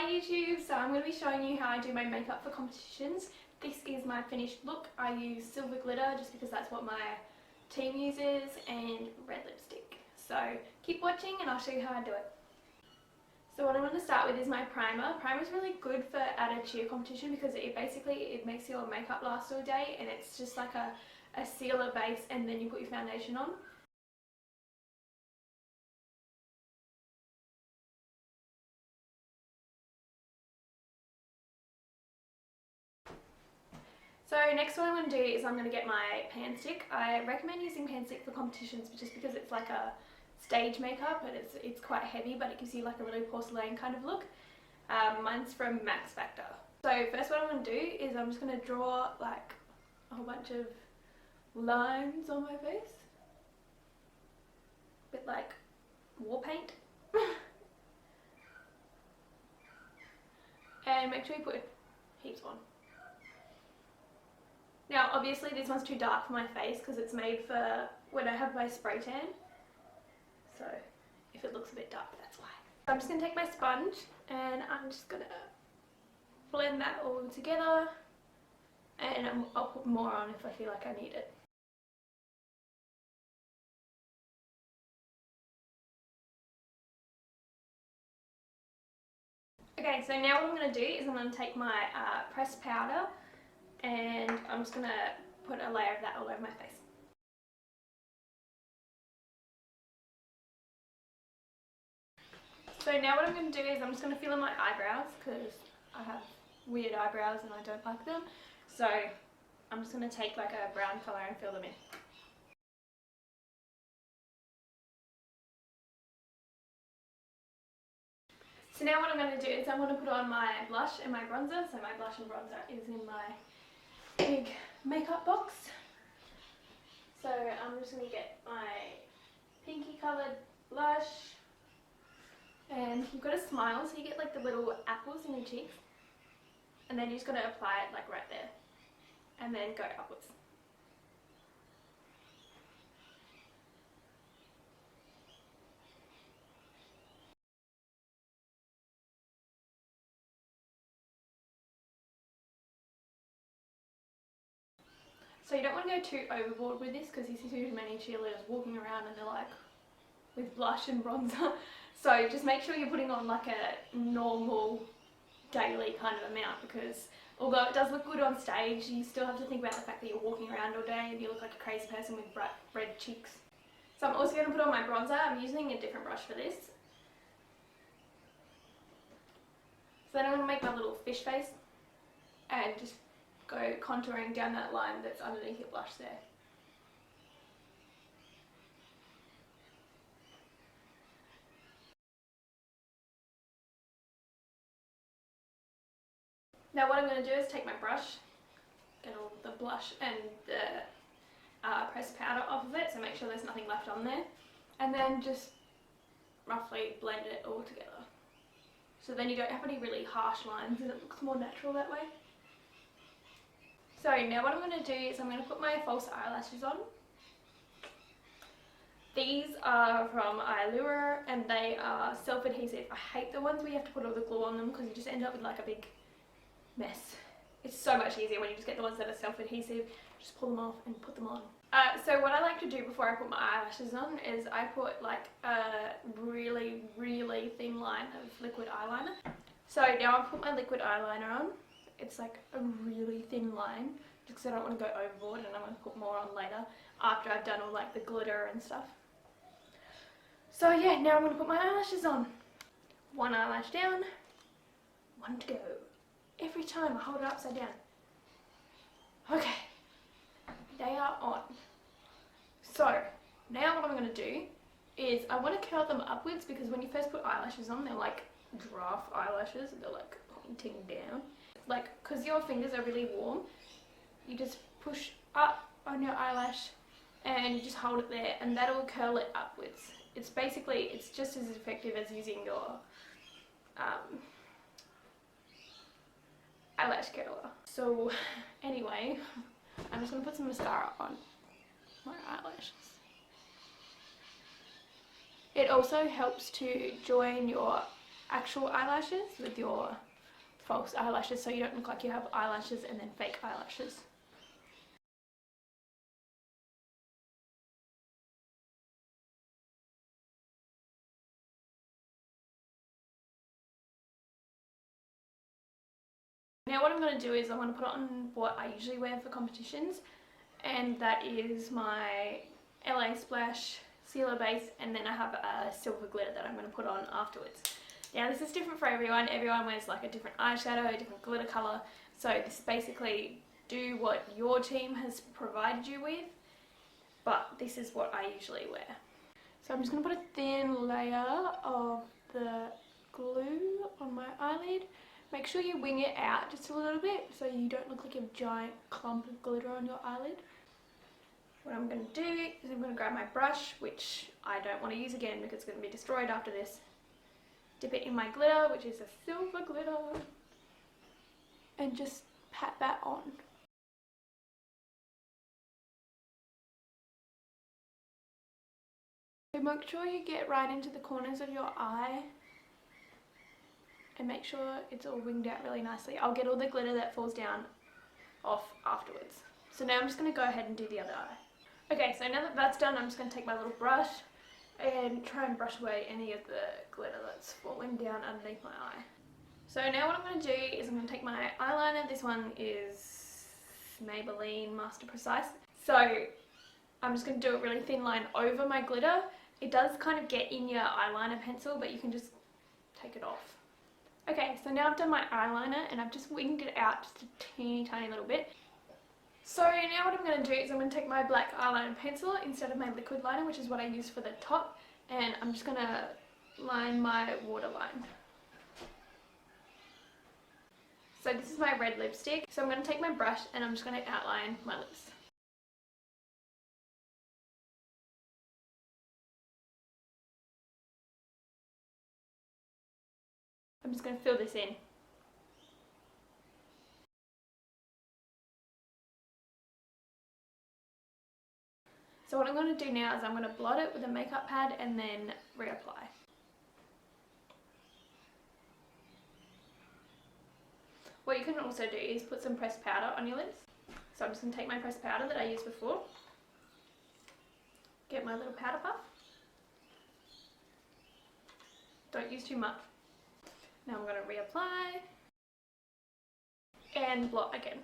YouTube, so I'm going to be showing you how I do my makeup for competitions. This is my finished look. I use silver glitter just because that's what my team uses, and red lipstick. So keep watching and I'll show you how I do it. So what I'm going to start with is my primer. Primer is really good for at a cheer competition because it makes your makeup last all day, and it's just like a sealer base, and then you put your foundation on. So next what I'm going to do is I'm going to get my pan stick. I recommend using pan stick for competitions just because it's like a stage makeup, and it's quite heavy, but it gives you like a really porcelain kind of look. Mine's from Max Factor. So first what I'm going to do is I'm just going to draw like a whole bunch of lines on my face. A bit like war paint. And make sure you put heaps on. Now obviously this one's too dark for my face because it's made for when I have my spray tan. So if it looks a bit dark, that's why. I'm just going to take my sponge and I'm just going to blend that all together, and I'll put more on if I feel like I need it. Okay, so now what I'm going to do is I'm going to take my pressed powder, and I'm just going to put a layer of that all over my face. So now what I'm going to do is I'm just going to fill in my eyebrows because I have weird eyebrows and I don't like them. So I'm just going to take like a brown colour and fill them in. So now what I'm going to do is I'm going to put on my blush and my bronzer. So my blush and bronzer is in my big makeup box. So I'm just going to get my pinky coloured blush, and you've got to smile so you get like the little apples in your cheeks, and then you're just going to apply it like right there and then go upwards. So you don't want to go too overboard with this because you see too many cheerleaders walking around and they're like with blush and bronzer. So just make sure you're putting on like a normal daily kind of amount, because although it does look good on stage, you still have to think about the fact that you're walking around all day and you look like a crazy person with bright red cheeks. So I'm also going to put on my bronzer. I'm using a different brush for this. So then I'm going to make my little fish face and just go contouring down that line that's underneath your blush there. Now what I'm going to do is take my brush, get all the blush and the pressed powder off of it, so make sure there's nothing left on there, and then just roughly blend it all together. So then you don't have any really harsh lines and it looks more natural that way. So now what I'm going to do is I'm going to put my false eyelashes on. These are from Allure and they are self-adhesive. I hate the ones where you have to put all the glue on them because you just end up with like a big mess. It's so much easier when you just get the ones that are self-adhesive, just pull them off and put them on. So what I like to do before I put my eyelashes on is I put like a really, really thin line of liquid eyeliner. So now I've put my liquid eyeliner on. It's like a really thin line just because I don't want to go overboard, and I'm going to put more on later after I've done all like the glitter and stuff. So yeah, now I'm going to put my eyelashes on. One eyelash down, one to go. Every time I hold it upside down. Okay, they are on. So now what I'm going to do is I want to curl them upwards, because when you first put eyelashes on, they're like draft eyelashes and they're like pointing down. Like, because your fingers are really warm, you just push up on your eyelash and you just hold it there, and that'll curl it upwards. It's basically, it's just as effective as using your eyelash curler. So anyway, I'm just going to put some mascara on my eyelashes. It also helps to join your actual eyelashes with your false eyelashes, so you don't look like you have eyelashes and then fake eyelashes. Now what I'm going to do is I'm going to put on what I usually wear for competitions, and that is my LA Splash Sealer base, and then I have a silver glitter that I'm going to put on afterwards. Now this is different for everyone. Everyone wears like a different eyeshadow, a different glitter colour, so this is basically do what your team has provided you with, but this is what I usually wear. So I'm just going to put a thin layer of the glue on my eyelid. Make sure you wing it out just a little bit so you don't look like a giant clump of glitter on your eyelid. What I'm going to do is I'm going to grab my brush, which I don't want to use again because it's going to be destroyed after this. Dip it in my glitter, which is a silver glitter, and just pat that on. So make sure you get right into the corners of your eye and make sure it's all winged out really nicely. I'll get all the glitter that falls down off afterwards. So now I'm just going to go ahead and do the other eye. Okay, so now that that's done, I'm just going to take my little brush and try and brush away any of the glitter that's falling down underneath my eye. So now what I'm going to do is I'm going to take my eyeliner. This one is Maybelline Master Precise. So I'm just going to do a really thin line over my glitter. It does kind of get in your eyeliner pencil, but you can just take it off. Okay, so now I've done my eyeliner and I've just winged it out just a teeny tiny little bit. So now what I'm going to do is I'm going to take my black eyeliner pencil instead of my liquid liner, which is what I use for the top, and I'm just going to line my waterline. So this is my red lipstick, so I'm going to take my brush and I'm just going to outline my lips. I'm just going to fill this in. So what I'm going to do now is I'm going to blot it with a makeup pad and then reapply. What you can also do is put some pressed powder on your lips. So I'm just going to take my pressed powder that I used before, get my little powder puff. Don't use too much. Now I'm going to reapply and blot again.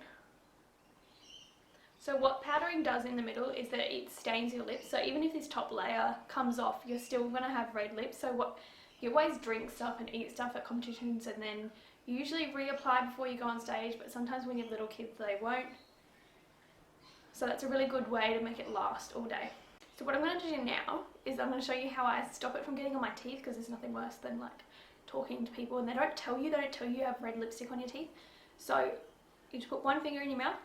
So what powdering does in the middle is that it stains your lips, so even if this top layer comes off, you're still going to have red lips. So what you always drink stuff and eat stuff at competitions, and then you usually reapply before you go on stage, but sometimes when you're little kids they won't. So that's a really good way to make it last all day. So what I'm going to do now is I'm going to show you how I stop it from getting on my teeth, because there's nothing worse than like talking to people and they don't tell you you have red lipstick on your teeth. So you just put one finger in your mouth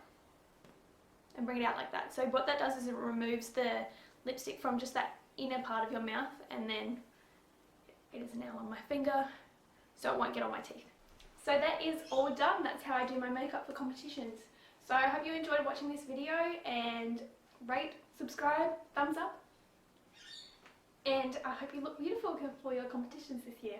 and bring it out like that. So what that does is it removes the lipstick from just that inner part of your mouth, and then it is now on my finger so it won't get on my teeth. So that is all done. That's how I do my makeup for competitions. So I hope you enjoyed watching this video, and rate, subscribe, thumbs up, and I hope you look beautiful for your competitions this year.